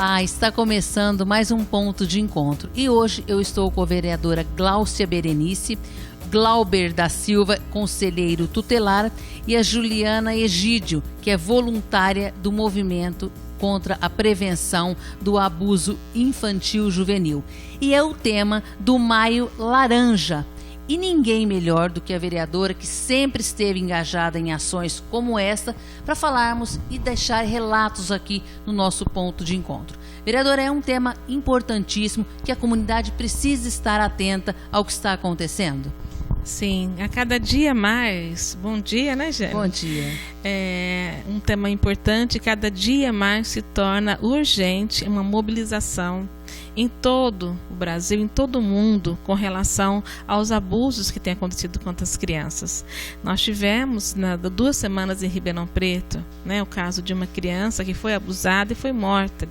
Olá, está começando mais um ponto de encontro e hoje eu estou com a vereadora Gláucia Berenice, Glauber da Silva, conselheiro tutelar, e a Juliana Egídio, que é voluntária do movimento contra a prevenção do abuso infantil juvenil. E é o tema do Maio Laranja. E ninguém melhor do que a vereadora, que sempre esteve engajada em ações como esta, para falarmos e deixar relatos aqui no nosso ponto de encontro. Vereadora, é um tema importantíssimo que a comunidade precisa estar atenta ao que está acontecendo. Sim, a cada dia mais. Bom dia, né, Gê? Bom dia. É um tema importante, cada dia mais se torna urgente uma mobilização em todo o Brasil, em todo o mundo, com relação aos abusos que têm acontecido contra as crianças. Nós tivemos 2 semanas em Ribeirão Preto, né, o caso de uma criança que foi abusada e foi morta.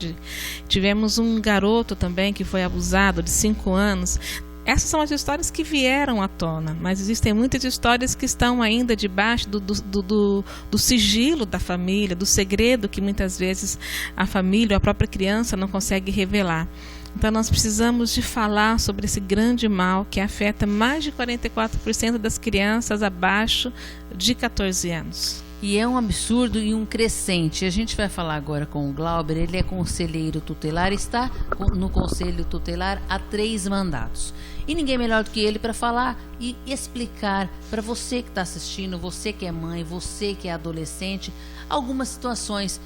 Tivemos um garoto também que foi abusado, de 5 anos. Essas são as histórias que vieram à tona, mas existem muitas histórias que estão ainda debaixo do sigilo da família, do segredo que muitas vezes a família ou a própria criança não consegue revelar. Então nós precisamos de falar sobre esse grande mal que afeta mais de 44% das crianças abaixo de 14 anos. E é um absurdo e um crescente. A gente vai falar agora com o Glauber, ele é conselheiro tutelar, está no conselho tutelar há 3 mandatos. E ninguém melhor do que ele para falar e explicar para você que está assistindo, você que é mãe, você que é adolescente, algumas situações.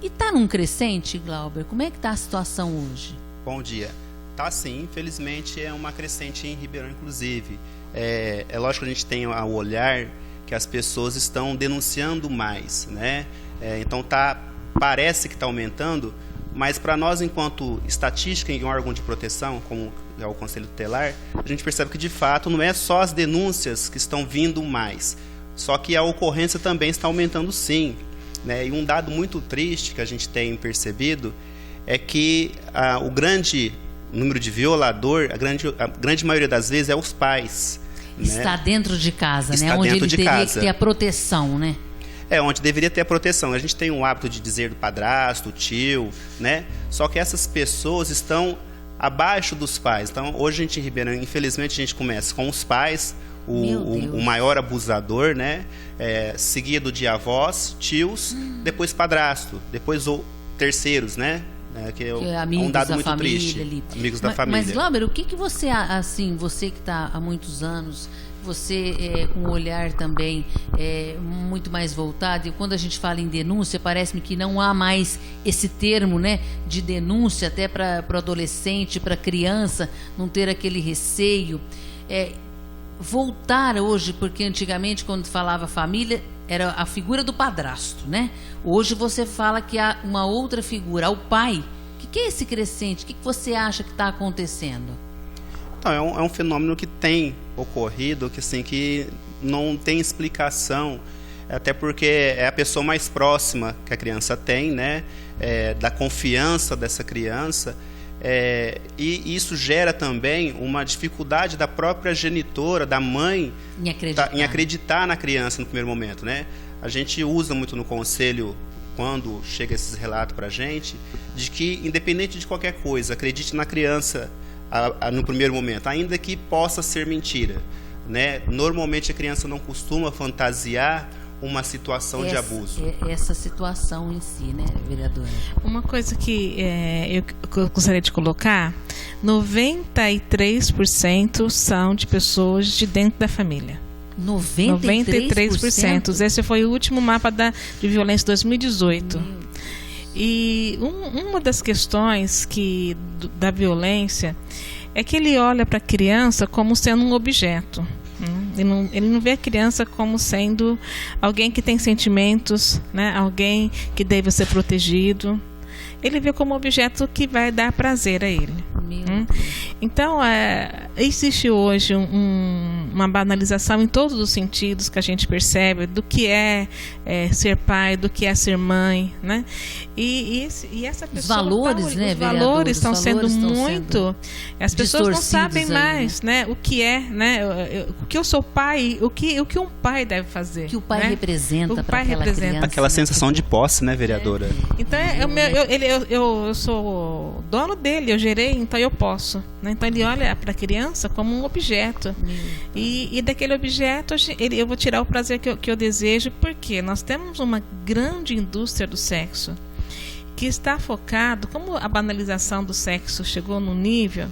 E está num crescente, Glauber? Como é que está a situação hoje? Bom dia. Tá sim, infelizmente é uma crescente em Ribeirão, inclusive. É lógico que a gente tem o olhar que as pessoas estão denunciando mais, né? Então parece que está aumentando, mas para nós, enquanto estatística em um órgão de proteção, como é o Conselho Tutelar, a gente percebe que de fato não é só as denúncias que estão vindo mais, só que a ocorrência também está aumentando sim, né? E um dado muito triste que a gente tem percebido é que o grande número de violador, a grande maioria das vezes é os pais. Está dentro de casa, está né? Onde ele teria casa. que ter a proteção, né? Onde deveria ter a proteção. A gente tem um hábito de dizer do padrasto, do tio, né? Só que essas pessoas estão abaixo dos pais. Então, hoje a gente em Ribeirão, infelizmente, a gente começa com os pais, o maior abusador, né? Seguido de avós, tios, depois padrasto, depois terceiros, né? Que é um dado muito triste. Ali. Amigos da família. Mas, Glauber, o que você, assim, você que está há muitos anos, você com um olhar também muito mais voltado, e quando a gente fala em denúncia, parece-me que não há mais esse termo, né, de denúncia, até para o adolescente, para a criança, não ter aquele receio. Voltar hoje, porque antigamente, quando falava família, era a figura do padrasto, né? Hoje você fala que há uma outra figura, o pai. O que é esse crescente? O que você acha que está acontecendo? Então, é um fenômeno que tem ocorrido, que, assim, que não tem explicação, até porque é a pessoa mais próxima que a criança tem, né? Da confiança dessa criança. E isso gera também uma dificuldade da própria genitora, da mãe, em acreditar na criança no primeiro momento, né? A gente usa muito no conselho, quando chega esses relatos para a gente, de que, independente de qualquer coisa, acredite na criança no primeiro momento, ainda que possa ser mentira, né? Normalmente a criança não costuma fantasiar uma situação de abuso. Essa situação em si, né, vereadora? Uma coisa que eu gostaria de colocar, 93% são de pessoas de dentro da família. 93%. Esse foi o último mapa de violência 2018. E uma das questões da violência é que ele olha para a criança como sendo um objeto. Ele não vê a criança como sendo alguém que tem sentimentos, né? Alguém que deve ser protegido. Ele vê como objeto que vai dar prazer a ele. Então, existe hoje uma banalização em todos os sentidos que a gente percebe do que é ser pai, do que é ser mãe, né? E essa pessoa, os valores, né, os valores estão sendo muito, as pessoas não sabem aí, mais, né, o que é, né, o que eu sou pai, o que um pai deve fazer, o que o pai né? representa para aquela criança, aquela né? sensação de posse, né, vereadora? Então eu sou dono dele, eu gerei, então eu posso, né? Então ele olha para a criança como um objeto, e daquele objeto eu vou tirar o prazer que eu desejo, porque nós temos uma grande indústria do sexo que está focado, como a banalização do sexo chegou num nível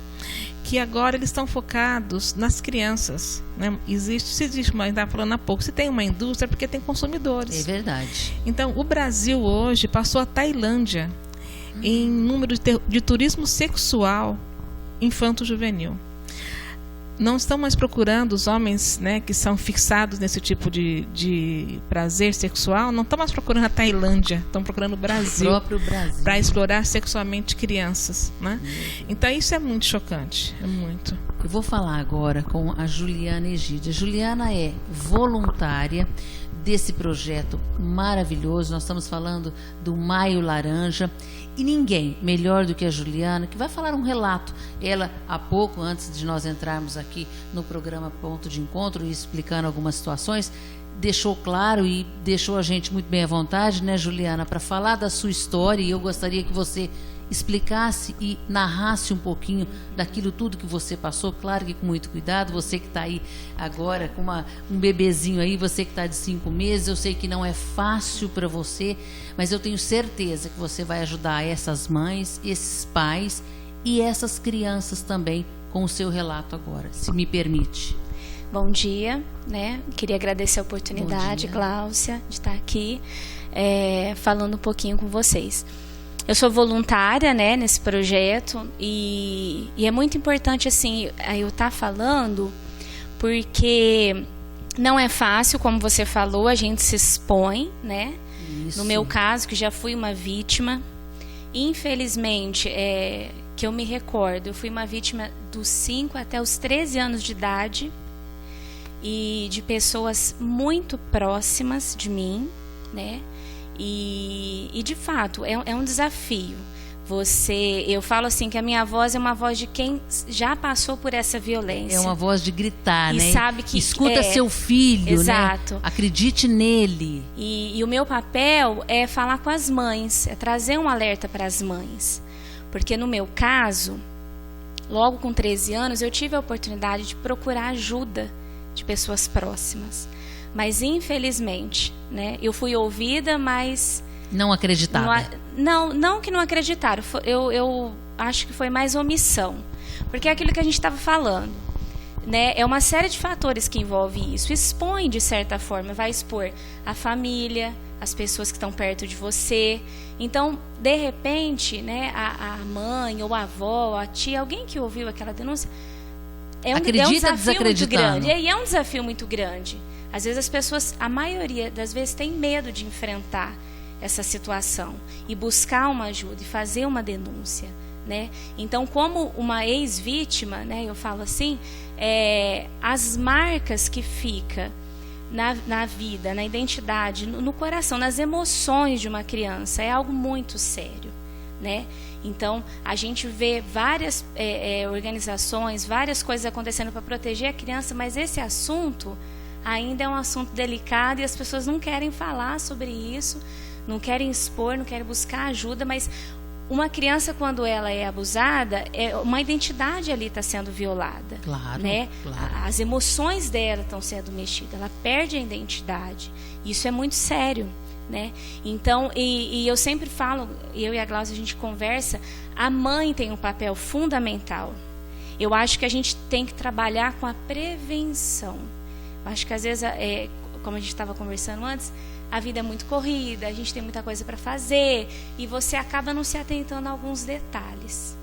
que agora eles estão focados nas crianças, né? Se existe uma, estava falando há pouco, se tem uma indústria é porque tem consumidores. É verdade. Então o Brasil hoje passou a Tailândia em número de turismo sexual infanto-juvenil. Não estão mais procurando os homens, né, que são fixados nesse tipo de prazer sexual, não estão mais procurando a Tailândia, estão procurando o Brasil, para explorar sexualmente crianças, né? Então isso é muito chocante, é muito. Eu vou falar agora com a Juliana Egídio. A Juliana é voluntária desse projeto maravilhoso. Nós estamos falando do Maio Laranja. E ninguém melhor do que a Juliana, que vai falar um relato. Ela, há pouco, antes de nós entrarmos aqui no programa Ponto de Encontro e explicando algumas situações, deixou claro e deixou a gente muito bem à vontade, né, Juliana, para falar da sua história. E eu gostaria que você explicasse e narrasse um pouquinho daquilo tudo que você passou, claro que com muito cuidado. Você que está aí agora com um bebezinho aí, você que está de 5 meses, eu sei que não é fácil para você, mas eu tenho certeza que você vai ajudar essas mães, esses pais e essas crianças também com o seu relato agora, se me permite. Bom dia, né? Queria agradecer a oportunidade, Gláucia, de estar aqui falando um pouquinho com vocês. Eu sou voluntária, né, nesse projeto e é muito importante assim eu estar falando, porque não é fácil, como você falou, a gente se expõe, né? Isso. No meu caso, que já fui uma vítima, infelizmente, que eu me recordo, eu fui uma vítima dos 5 até os 13 anos de idade e de pessoas muito próximas de mim, né? E de fato, é um desafio. Eu falo assim que a minha voz é uma voz de quem já passou por essa violência. É uma voz de gritar, e né? Sabe que escuta seu filho, exato, né? Acredite nele. E o meu papel é falar com as mães, é trazer um alerta para as mães. Porque no meu caso, logo com 13 anos, eu tive a oportunidade de procurar ajuda de pessoas próximas. Mas infelizmente, né, eu fui ouvida, mas não acreditava. Não que não acreditaram. Eu acho que foi mais omissão, porque é aquilo que a gente estava falando, né? É uma série de fatores que envolve isso. Expõe de certa forma, vai expor a família, as pessoas que estão perto de você. Então, de repente, né, a mãe ou a avó, ou a tia, alguém que ouviu aquela denúncia, é um desafio muito grande. E é um desafio muito grande. Às vezes as pessoas, a maioria das vezes, tem medo de enfrentar essa situação e buscar uma ajuda e fazer uma denúncia, né? Então, como uma ex-vítima, né, eu falo assim, as marcas que fica na vida, na identidade, no coração, nas emoções de uma criança é algo muito sério, né? Então, a gente vê várias organizações, várias coisas acontecendo para proteger a criança, mas esse assunto ainda é um assunto delicado e as pessoas não querem falar sobre isso, não querem expor, não querem buscar ajuda, mas uma criança, quando ela é abusada, uma identidade ali está sendo violada. Claro, né? Claro. As emoções dela estão sendo mexidas, ela perde a identidade. Isso é muito sério, né? Então, e eu sempre falo, eu e a Gláucia, a gente conversa, a mãe tem um papel fundamental. Eu acho que a gente tem que trabalhar com a prevenção. Acho que às vezes, como a gente estava conversando antes, a vida é muito corrida, a gente tem muita coisa para fazer e você acaba não se atentando a alguns detalhes.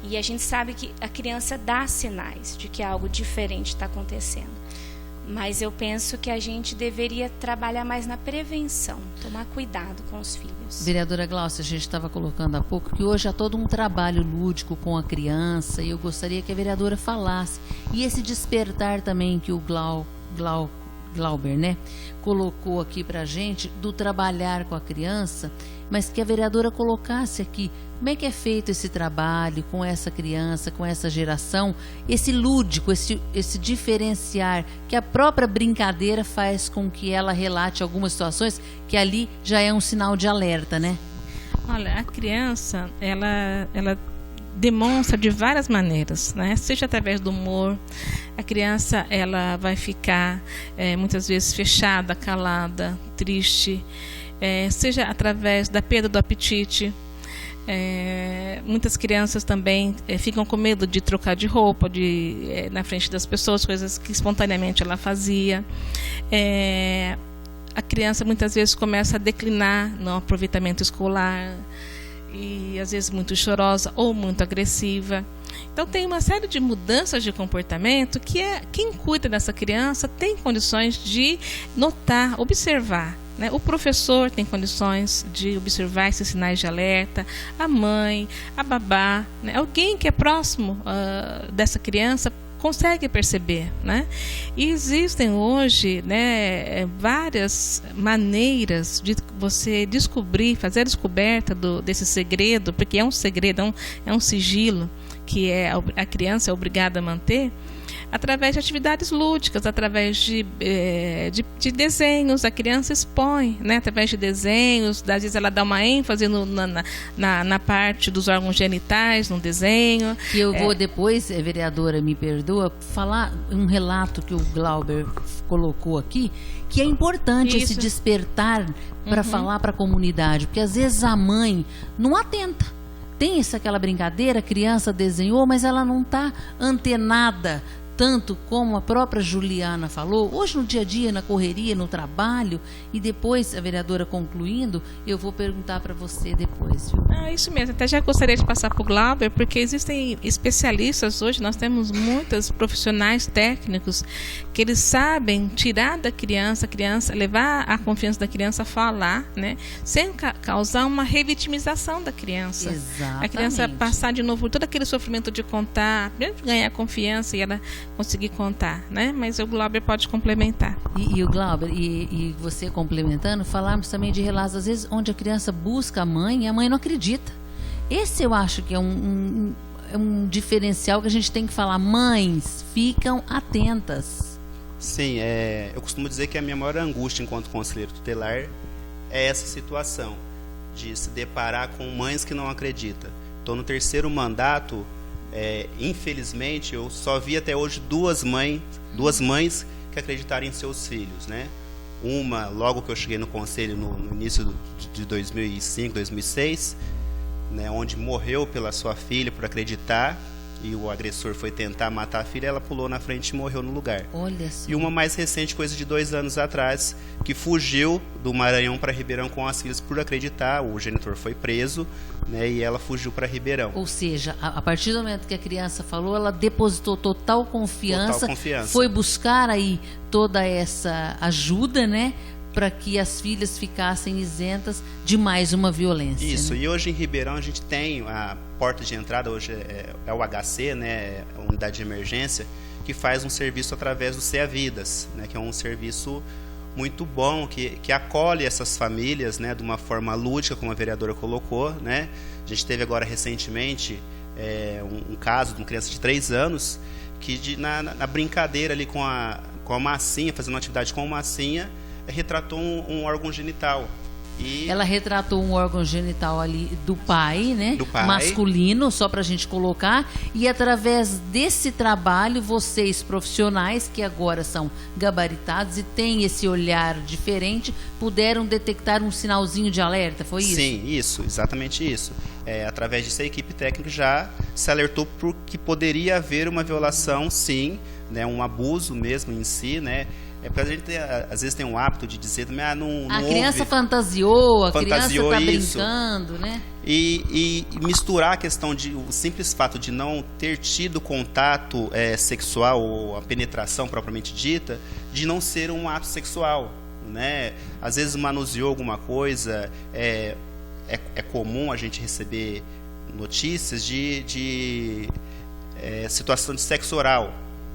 E a gente sabe que a criança dá sinais de que algo diferente está acontecendo. Mas eu penso que a gente deveria trabalhar mais na prevenção, tomar cuidado com os filhos. Vereadora Glaucia, a gente estava colocando há pouco que hoje há todo um trabalho lúdico com a criança e eu gostaria que a vereadora falasse. E esse despertar também que o Glauber, né, colocou aqui pra gente do trabalhar com a criança, mas que a vereadora colocasse aqui como é que é feito esse trabalho com essa criança, com essa geração, esse lúdico, esse diferenciar que a própria brincadeira faz com que ela relate algumas situações que ali já é um sinal de alerta, né? Olha, a criança, ela demonstra de várias maneiras, né? Seja através do humor, a criança ela vai ficar muitas vezes fechada, calada, triste, seja através da perda do apetite. Muitas crianças também ficam com medo de trocar de roupa na frente das pessoas, coisas que espontaneamente ela fazia. A criança muitas vezes começa a declinar no aproveitamento escolar e às vezes muito chorosa ou muito agressiva. Então tem uma série de mudanças de comportamento que quem cuida dessa criança tem condições de notar, observar, né? O professor tem condições de observar esses sinais de alerta, a mãe, a babá, né? Alguém que é próximo dessa criança consegue perceber, né? E existem hoje, né, várias maneiras de você descobrir, fazer a descoberta desse segredo, porque é um segredo, é um sigilo que a criança é obrigada a manter, através de atividades lúdicas, através de desenhos. A criança expõe, né? Através de desenhos, às vezes ela dá uma ênfase na parte dos órgãos genitais, no desenho. E eu vou depois, vereadora, me perdoa, falar um relato que o Glauber colocou aqui, que é importante esse despertar para falar para a comunidade, porque às vezes a mãe não atenta. Tem aquela brincadeira, a criança desenhou, mas ela não está antenada, tanto como a própria Juliana falou, hoje no dia a dia, na correria, no trabalho, e depois, a vereadora concluindo, eu vou perguntar para você depois, viu? Isso mesmo, até já gostaria de passar para o Glauber, porque existem especialistas hoje, nós temos muitos profissionais técnicos que eles sabem tirar da criança, levar a confiança da criança a falar, né, sem causar uma revitimização da criança. Exatamente. A criança passar de novo todo aquele sofrimento de contar, primeiro ganhar confiança e ela conseguir contar, né? Mas o Glauber pode complementar. E o Glauber, e você complementando, falarmos também de relatos, às vezes, onde a criança busca a mãe e a mãe não acredita. Esse eu acho que é um diferencial que a gente tem que falar. Mães, ficam atentas. Sim, eu costumo dizer que a minha maior angústia enquanto conselheiro tutelar é essa situação de se deparar com mães que não acreditam. Estou no 3º mandato. Infelizmente eu só vi até hoje duas mães que acreditaram em seus filhos, né? Uma, logo que eu cheguei no conselho no início de 2005, 2006, né, onde morreu pela sua filha por acreditar, e o agressor foi tentar matar a filha, ela pulou na frente e morreu no lugar. Olha só. E uma mais recente, coisa de 2 anos atrás, que fugiu do Maranhão para Ribeirão com as filhas por acreditar. O genitor foi preso, né, e ela fugiu para Ribeirão. Ou seja, a partir do momento que a criança falou, ela depositou total confiança. Foi buscar aí toda essa ajuda, né, para que as filhas ficassem isentas de mais uma violência. Isso, né? E hoje em Ribeirão a gente tem a porta de entrada, hoje é o HC, né, a unidade de emergência, que faz um serviço através do CEA Vidas, né, que é um serviço muito bom, que acolhe essas famílias, né, de uma forma lúdica, como a vereadora colocou, né. A gente teve agora recentemente um caso de uma criança de 3 anos, que na brincadeira ali com a massinha, fazendo uma atividade com a massinha, retratou um órgão genital. E ela retratou um órgão genital ali do pai, né? Do pai. Masculino, só pra gente colocar. E através desse trabalho, vocês profissionais, que agora são gabaritados e têm esse olhar diferente, puderam detectar um sinalzinho de alerta, foi isso? Sim, isso, exatamente isso. Através disso, a equipe técnica já se alertou por que poderia haver uma violação, sim, né, um abuso mesmo em si, né? porque a gente às vezes tem um hábito de dizer também, não a criança houve, fantasiou, a criança está isso. brincando, né? E misturar a questão de o simples fato de não ter tido contato sexual ou a penetração propriamente dita, de não ser um ato sexual, né? Às vezes manuseou alguma coisa, é comum a gente receber notícias de situação de sexo oral,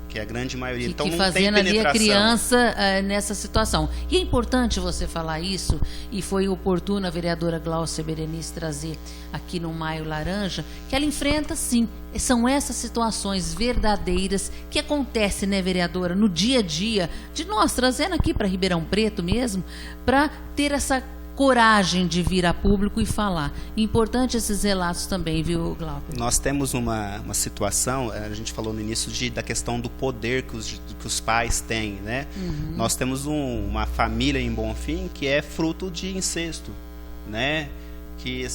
que é a grande maioria. Então não tem penetração. Ali a criança nessa situação. E é importante você falar isso, e foi oportuno a vereadora Gláucia Berenice trazer aqui no Maio Laranja, que ela enfrenta, sim, são essas situações verdadeiras que acontecem, né, vereadora, no dia a dia, de nós, trazendo aqui para Ribeirão Preto mesmo, para ter essa coragem de vir a público e falar. Importante esses relatos também, viu, Glauber? Nós temos uma situação, a gente falou no início da questão do poder que os pais têm, né? Uhum. Nós temos uma família em Bonfim que é fruto de incesto, né? Que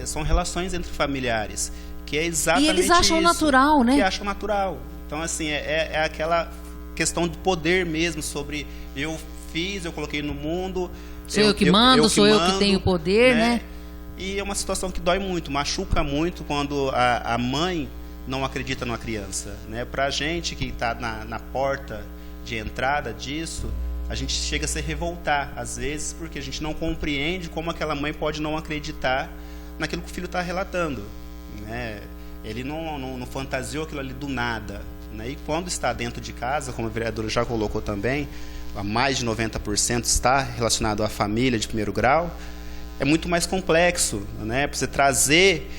são relações entre familiares, que é exatamente isso. E eles acham natural, né? Que acham natural. Então, assim, é aquela questão de poder mesmo, sobre eu coloquei no mundo. Sou eu que mando, sou eu que tenho poder, né? E é uma situação que dói muito, machuca muito quando a mãe não acredita numa criança, né? Pra gente que está na porta de entrada disso, a gente chega a se revoltar, às vezes, porque a gente não compreende como aquela mãe pode não acreditar naquilo que o filho está relatando, né? Ele não fantasiou aquilo ali do nada, né? E quando está dentro de casa, como a vereadora já colocou também, mais de 90% está relacionado à família de primeiro grau, é muito mais complexo, né? Para você trazer,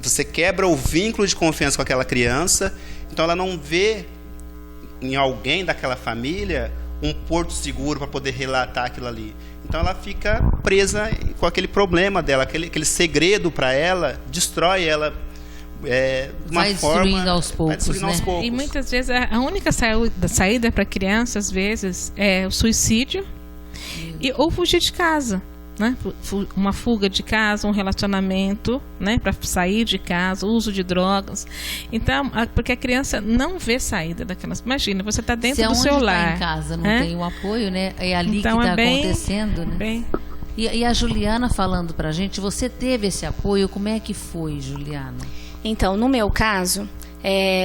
você quebra o vínculo de confiança com aquela criança, então ela não vê em alguém daquela família um porto seguro para poder relatar aquilo ali. Então ela fica presa com aquele problema dela, aquele segredo para ela, destrói ela. Vai destruindo aos poucos, né? E muitas vezes a única saída para criança, às vezes, é o suicídio ou fugir de casa, né? Uma fuga de casa, um relacionamento, né? Para sair de casa, uso de drogas. Então, porque a criança não vê saída daquelas. Imagina, você está dentro do seu lar. Em casa não tem o apoio, né? É ali então, que está acontecendo, né? E a Juliana falando para a gente, você teve esse apoio? Como é que foi, Juliana? Então, no meu caso,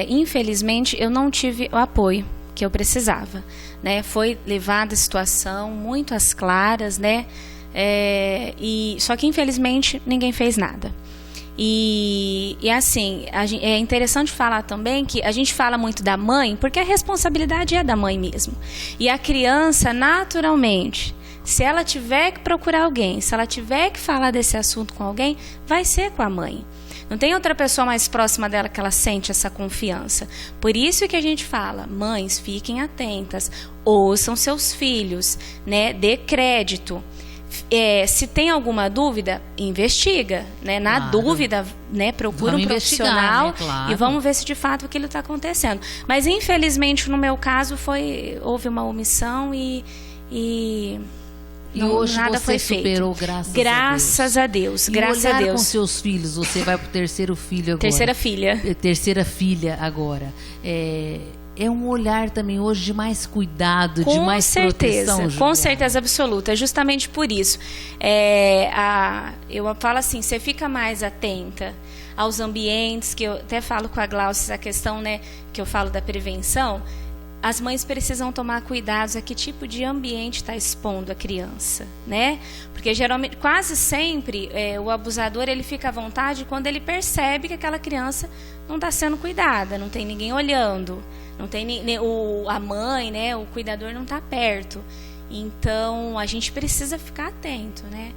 infelizmente, eu não tive o apoio que eu precisava, né? Foi levada a situação muito às claras, né? Só que, infelizmente, ninguém fez nada. E assim, é interessante falar também que a gente fala muito da mãe, porque a responsabilidade é da mãe mesmo. E a criança, naturalmente, se ela tiver que procurar alguém, se ela tiver que falar desse assunto com alguém, vai ser com a mãe. Não tem outra pessoa mais próxima dela que ela sente essa confiança. Por isso que a gente fala, mães, fiquem atentas, ouçam seus filhos, né? Dê crédito. Se tem alguma dúvida, investiga, né? Na dúvida, né? Procura um profissional, né? Claro. E vamos ver se de fato aquilo está acontecendo. Mas infelizmente no meu caso houve uma omissão e hoje nada você foi superou, feito. Graças a Deus. Graças a Deus. Com seus filhos, você vai para o terceiro filho agora. Terceira filha agora. É um olhar também hoje de mais cuidado, de mais proteção. Com certeza absoluta. É justamente por isso. Eu falo assim, você fica mais atenta aos ambientes, que eu até falo com a Gláucia, a questão, né, que eu falo da prevenção. As mães precisam tomar cuidados a que tipo de ambiente está expondo a criança, né? Porque geralmente, quase sempre, o abusador ele fica à vontade quando ele percebe que aquela criança não está sendo cuidada, não tem ninguém olhando, não tem a mãe, né? O cuidador não está perto. Então a gente precisa ficar atento, né?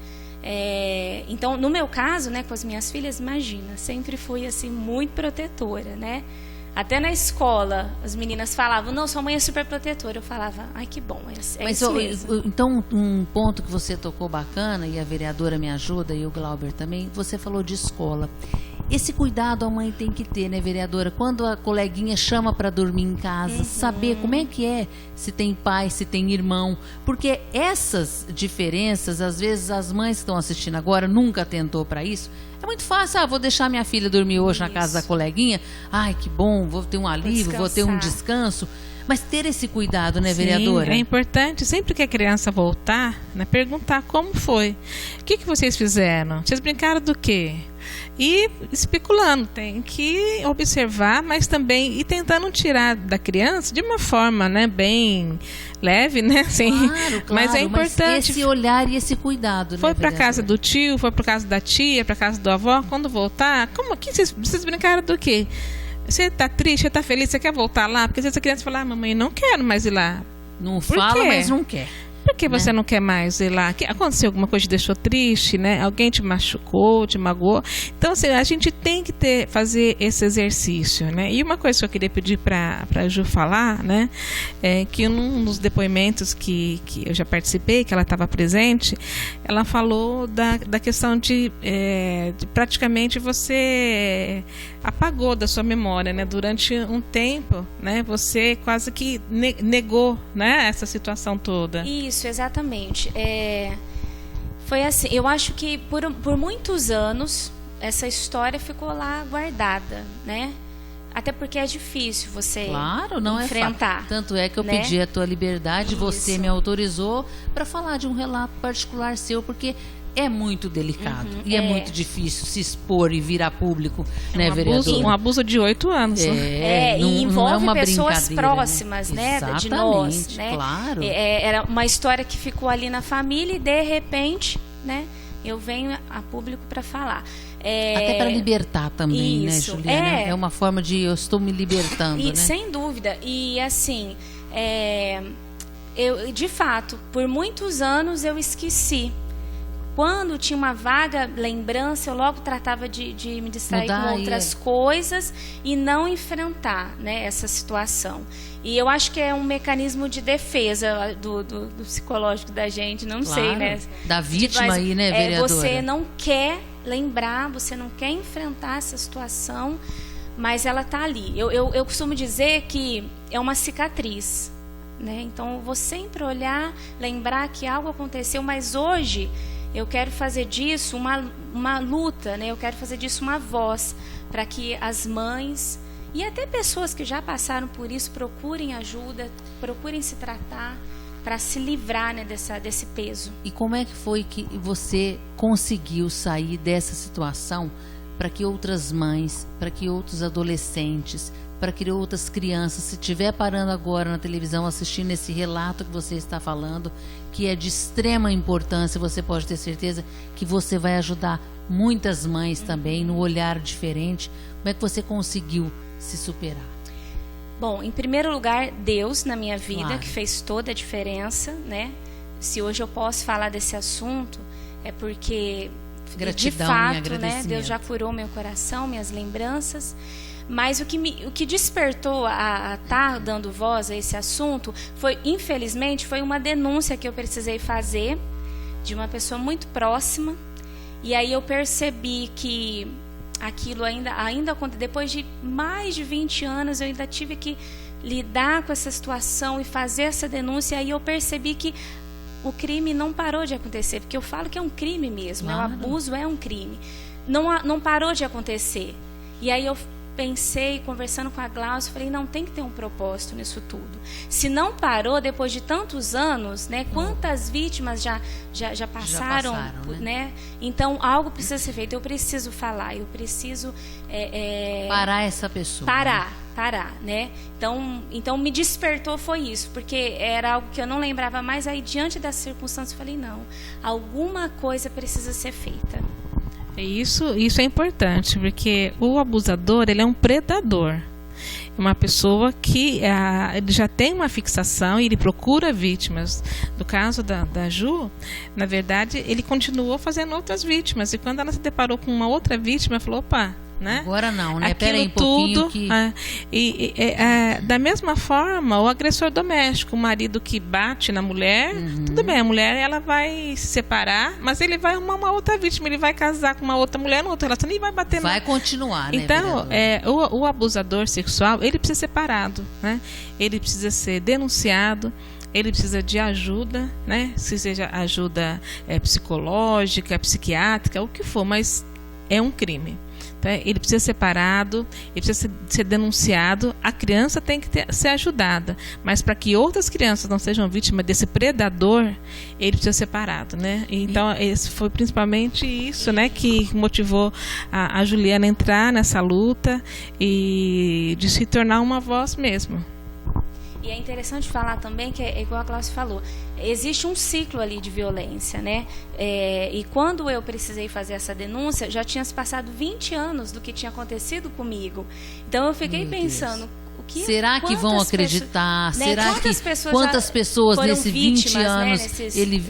Então, no meu caso, né, com as minhas filhas, imagina, sempre fui assim muito protetora, né? Até na escola, as meninas falavam, não, sua mãe é super protetora. Eu falava, ai, que bom, Mas isso mesmo. Então, um ponto que você tocou bacana, e a vereadora me ajuda, e o Glauber também, você falou de escola. Esse cuidado a mãe tem que ter, né, vereadora? Quando a coleguinha chama para dormir em casa, saber como é que é, se tem pai, se tem irmão. Porque essas diferenças, às vezes as mães que estão assistindo agora nunca tentou para isso. É muito fácil, vou deixar minha filha dormir hoje na casa da coleguinha. Ai, que bom, vou ter um alívio, vou ter um descanso. Mas ter esse cuidado, né, Sim, vereadora? é importante, sempre que a criança voltar, né, perguntar como foi. O que vocês fizeram? Vocês brincaram do quê? E especulando, tem que observar, mas também ir tentando tirar da criança de uma forma, né, bem leve, né? Assim, claro, mas é importante. Mas esse olhar e esse cuidado, foi né, para casa do tio, foi para casa da tia, para casa do avó. Quando voltar, como que vocês brincaram do quê? Você tá triste, você tá feliz, você quer voltar lá? Porque às vezes a criança fala, mamãe, não quero mais ir lá. Não fala, mas não quer. Por que você não quer mais ir lá? Aconteceu alguma coisa que te deixou triste, né? Alguém te machucou, te magoou. Então, assim, a gente tem que fazer esse exercício, né? E uma coisa que eu queria pedir para a Ju falar, né? É que num dos depoimentos que eu já participei, que ela estava presente, ela falou da questão de praticamente você apagou da sua memória, né? Durante um tempo, né? Você quase que negou, né? Essa situação toda. Isso, exatamente. Foi assim, eu acho que por muitos anos essa história ficou lá guardada, né? Até porque é difícil você enfrentar. Tanto é que eu né? pedi a tua liberdade, você Isso. me autorizou para falar de um relato particular seu, porque é muito delicado e é muito difícil se expor e virar público, né, vereadora? Um abuso de 8 anos. E envolve pessoas próximas, né, de nós, né? Claro. Era uma história que ficou ali na família e de repente, né, eu venho a público para falar. Até para libertar também, isso, né, Juliana? É uma forma de eu estou me libertando, né? Sem dúvida. E assim, eu de fato, por muitos anos eu esqueci. Quando tinha uma vaga lembrança, eu logo tratava de me distrair com outras coisas e não enfrentar, né, essa situação. E eu acho que é um mecanismo de defesa do psicológico da gente, não sei, né? Da vítima aí, né, vereadora? Você não quer lembrar, você não quer enfrentar essa situação, mas ela está ali. Eu costumo dizer que é uma cicatriz, né? Então, eu vou sempre olhar, lembrar que algo aconteceu, mas hoje eu quero fazer disso uma luta, né? Eu quero fazer disso uma voz para que as mães e até pessoas que já passaram por isso procurem ajuda, procurem se tratar para se livrar, né, desse peso. E como é que foi que você conseguiu sair dessa situação para que outras mães, para que outros adolescentes, para que outras crianças, se estiver parando agora na televisão assistindo esse relato que você está falando, que é de extrema importância, você pode ter certeza que você vai ajudar muitas mães também no olhar diferente. Como é que você conseguiu se superar? Bom, em primeiro lugar, Deus na minha vida, Claro. que fez toda a diferença, né? Se hoje eu posso falar desse assunto, é porque, Gratidão, de fato, né, agradecimento. Deus já curou meu coração, minhas lembranças. Mas o que despertou a estar dando voz a esse assunto foi, infelizmente, foi uma denúncia que eu precisei fazer de uma pessoa muito próxima. E aí eu percebi que aquilo ainda depois de mais de 20 anos, eu ainda tive que lidar com essa situação e fazer essa denúncia. E aí eu percebi que o crime não parou de acontecer, porque eu falo que é um crime mesmo, né? O abuso é um crime. Não parou de acontecer. E aí eu pensei, conversando com a Glaucia, falei, não, tem que ter um propósito nisso tudo. Se não parou, depois de tantos anos, né, quantas vítimas já passaram, né? Então, algo precisa ser feito, eu preciso falar, eu preciso... parar essa pessoa. Parar, né? Então, me despertou foi isso, porque era algo que eu não lembrava mais, aí diante das circunstâncias, eu falei, não, alguma coisa precisa ser feita. Isso é importante, porque o abusador, ele é um predador. Uma pessoa que ele já tem uma fixação e ele procura vítimas. No caso da Ju, na verdade, ele continuou fazendo outras vítimas. E quando ela se deparou com uma outra vítima, ela falou, opa, né? Agora não, né? Aquilo Peraí um pouquinho tudo, que... da mesma forma, o agressor doméstico, o marido que bate na mulher, tudo bem, a mulher ela vai se separar, mas ele vai arrumar uma outra vítima, ele vai casar com uma outra mulher, no outro relacionamento, e vai bater Vai continuar, né? Então, o abusador sexual, ele precisa ser separado, né? Ele precisa ser denunciado, ele precisa de ajuda, né? Se seja ajuda psicológica, psiquiátrica, o que for, mas é um crime. Tá? Ele precisa ser parado, ele precisa ser denunciado, a criança tem que ser ajudada, mas para que outras crianças não sejam vítimas desse predador, ele precisa ser parado, né? Então, esse foi principalmente isso, né, que motivou a Juliana a entrar nessa luta e de se tornar uma voz mesmo. E é interessante falar também que é igual a Cláudia falou, existe um ciclo ali de violência, né? E quando eu precisei fazer essa denúncia, já tinha se passado 20 anos do que tinha acontecido comigo. Então eu fiquei pensando, será que vão acreditar? Né? Será quantas pessoas nesses 20 anos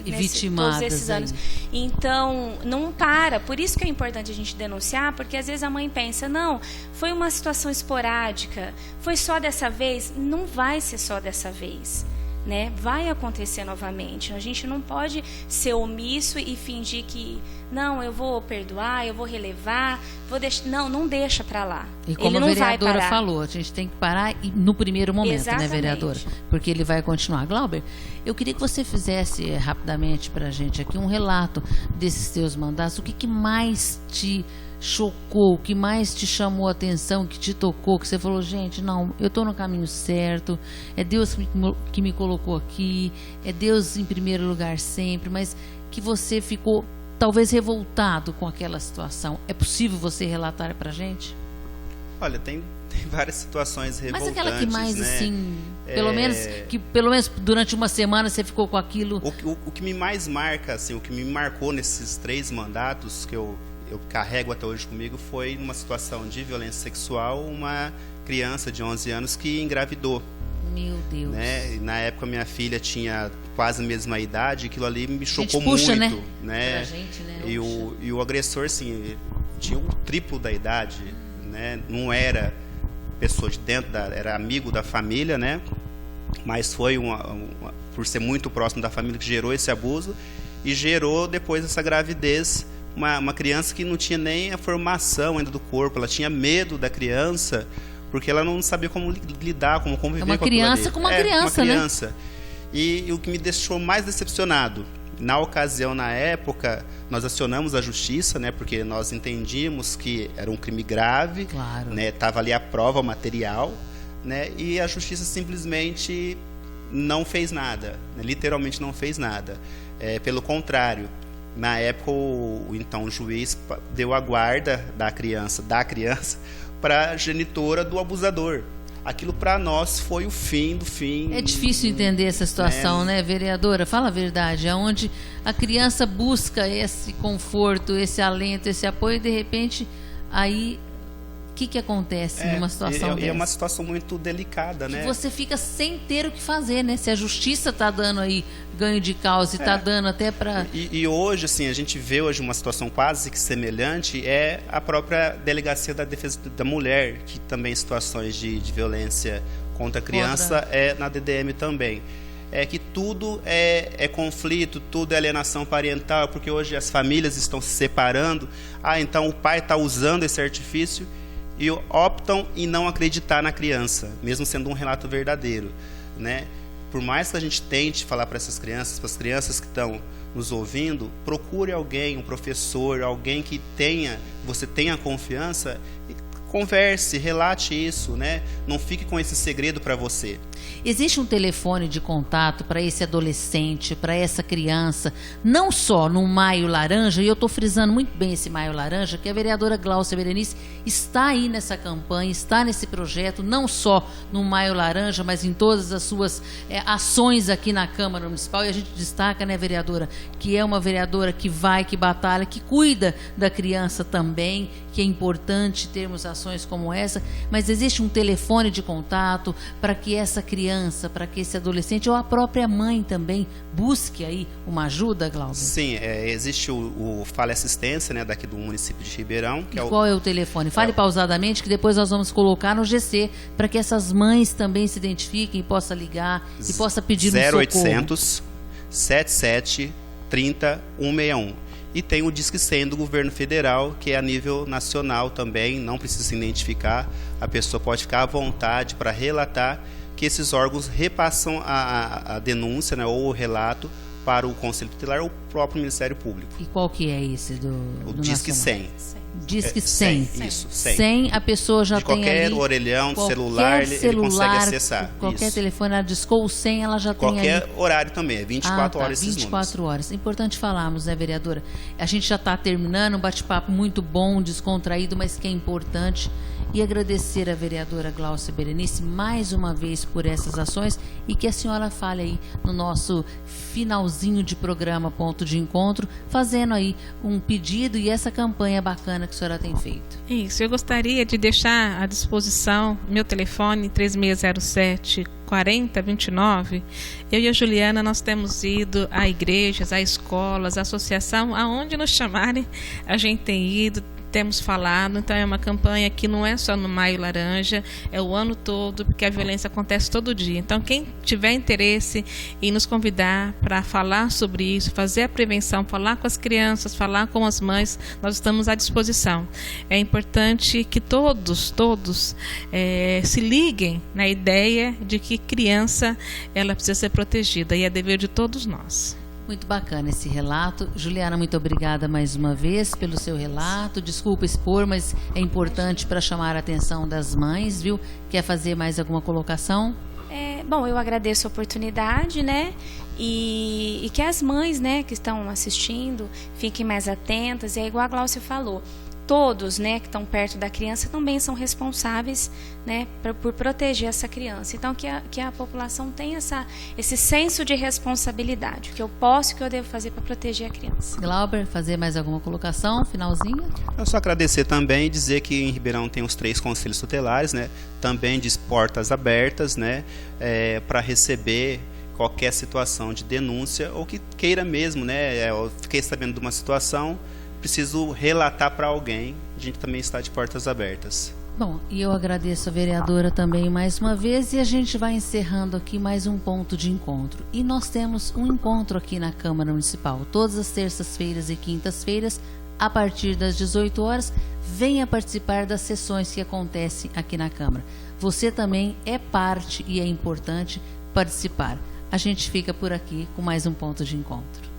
vitimadas? Todos esses anos. Então, não para. Por isso que é importante a gente denunciar, porque às vezes a mãe pensa, não, foi uma situação esporádica, foi só dessa vez. Não vai ser só dessa vez. Né? Vai acontecer novamente. A gente não pode ser omisso e fingir que não, eu vou perdoar, eu vou relevar, vou deixar. Não deixa para lá. E como ele não a vereadora vai parar. falou, a gente tem que parar no primeiro momento, Exatamente. né, vereadora? Porque ele vai continuar. Glauber, eu queria que você fizesse rapidamente para a gente aqui um relato desses seus mandatos. O que mais te chocou, o que mais te chamou a atenção, que te tocou, que você falou, gente, não, eu estou no caminho certo, é Deus que me colocou aqui, é Deus em primeiro lugar sempre, mas que você ficou talvez revoltado com aquela situação. É possível você relatar pra gente? Olha, tem várias situações revoltantes. Mas aquela que mais, né? assim, pelo menos durante uma semana você ficou com aquilo. O que me mais marca, assim, o que me marcou nesses 3 mandatos que eu carrego até hoje comigo foi numa situação de violência sexual, uma criança de 11 anos que engravidou. Meu Deus. Né? Na época minha filha tinha quase a mesma idade, aquilo ali me chocou puxa, muito. Né? Pra gente, né? E o agressor, assim, tinha o triplo da idade, né? Não era pessoa de dentro, era amigo da família, né? Mas foi por ser muito próximo da família que gerou esse abuso e gerou depois essa gravidez. Uma criança que não tinha nem a formação ainda do corpo, ela tinha medo da criança, porque ela não sabia como lidar, como conviver com aquilo ali. Uma criança, né? E o que me deixou mais decepcionado, na ocasião, na época, nós acionamos a justiça, né, porque nós entendíamos que era um crime grave, claro, né, estava ali a prova material, né, e a justiça simplesmente não fez nada, né, literalmente não fez nada. Pelo contrário, na época o juiz deu a guarda da criança para a genitora do abusador. Aquilo para nós foi o fim do fim. É difícil entender essa situação, né, vereadora? Fala a verdade, onde a criança busca esse conforto, esse alento, esse apoio, e de repente, aí, o que acontece numa situação dessa? É uma situação muito delicada, né? Que você fica sem ter o que fazer, né? Se a justiça está dando aí ganho de causa e está dando até para... E hoje, assim, a gente vê hoje uma situação quase que semelhante, é a própria Delegacia da Defesa da Mulher, que também situações de violência contra a criança é na DDM também. É que tudo é conflito, tudo é alienação parental, porque hoje as famílias estão se separando. Então o pai está usando esse artifício e optam em não acreditar na criança, mesmo sendo um relato verdadeiro, né? Por mais que a gente tente falar para essas crianças, para as crianças que estão nos ouvindo, procure alguém, um professor, alguém que você tenha confiança, e converse, relate isso, né? Não fique com esse segredo para você. Existe um telefone de contato para esse adolescente, para essa criança, não só no Maio Laranja, e eu estou frisando muito bem esse Maio Laranja, que a vereadora Gláucia Berenice está aí nessa campanha, está nesse projeto, não só no Maio Laranja, mas em todas as suas ações aqui na Câmara Municipal. E a gente destaca, né, vereadora, que é uma vereadora que vai, que batalha, que cuida da criança também, que é importante termos ações como essa, mas existe um telefone de contato para que essa criança, para que esse adolescente ou a própria mãe também busque aí uma ajuda, Glauber? Sim, existe o Fale Assistência, né, daqui do município de Ribeirão. Qual é o telefone? Fale pausadamente, que depois nós vamos colocar no GC, para que essas mães também se identifiquem e possam ligar e possam pedir um 0800 77 30 161. E tem o Disque 100 do governo federal, que é a nível nacional também, não precisa se identificar, a pessoa pode ficar à vontade para relatar, que esses órgãos repassam a denúncia, né, ou o relato para o Conselho Tutelar ou próprio Ministério Público. E qual que é esse O do Disque Nacional? 100. Disque 100. Isso, 100. 100, a pessoa já de tem qualquer ali... orelhão, qualquer celular, ele consegue acessar. Qualquer Isso. telefone, ela discou o 100, ela já tem Qualquer ali... horário também, é 24 horas esses 24 números. horas. Importante falarmos, né, vereadora? A gente já está terminando, um bate-papo muito bom, descontraído, mas que é importante. E agradecer a vereadora Gláucia Berenice mais uma vez por essas ações e que a senhora fale aí no nosso finalzinho de programa Ponto de Encontro, fazendo aí um pedido e essa campanha bacana que a senhora tem feito. Isso, eu gostaria de deixar à disposição meu telefone 3607 4029. Eu e a Juliana, nós temos ido a igrejas, a escolas, a associação, aonde nos chamarem, a gente tem ido, temos falado. Então é uma campanha que não é só no Maio Laranja, é o ano todo, porque a violência acontece todo dia. Então quem tiver interesse em nos convidar para falar sobre isso, fazer a prevenção, falar com as crianças, falar com as mães, nós estamos à disposição. É importante que todos se liguem na ideia de que criança, ela precisa ser protegida, e é dever de todos nós. Muito bacana esse relato. Juliana, muito obrigada mais uma vez pelo seu relato. Desculpa expor, mas é importante para chamar a atenção das mães, viu? Quer fazer mais alguma colocação? Bom, eu agradeço a oportunidade, né? E que as mães, né, que estão assistindo, fiquem mais atentas. E é igual a Gláucia falou, todos, né, que estão perto da criança também são responsáveis, né, por proteger essa criança. Então, que a população tenha esse senso de responsabilidade, o que eu posso e o que eu devo fazer para proteger a criança. Glauber, fazer mais alguma colocação, finalzinho? Eu só agradecer também e dizer que em Ribeirão tem os 3 conselhos tutelares, né, também de portas abertas, né, para receber qualquer situação de denúncia ou que queira mesmo, né, eu fiquei sabendo de uma situação, preciso relatar para alguém, a gente também está de portas abertas. Bom, e eu agradeço a vereadora também mais uma vez, e a gente vai encerrando aqui mais um ponto de encontro. E nós temos um encontro aqui na Câmara Municipal, todas as terças-feiras e quintas-feiras, a partir das 18 horas, venha participar das sessões que acontecem aqui na Câmara. Você também é parte e é importante participar. A gente fica por aqui com mais um ponto de encontro.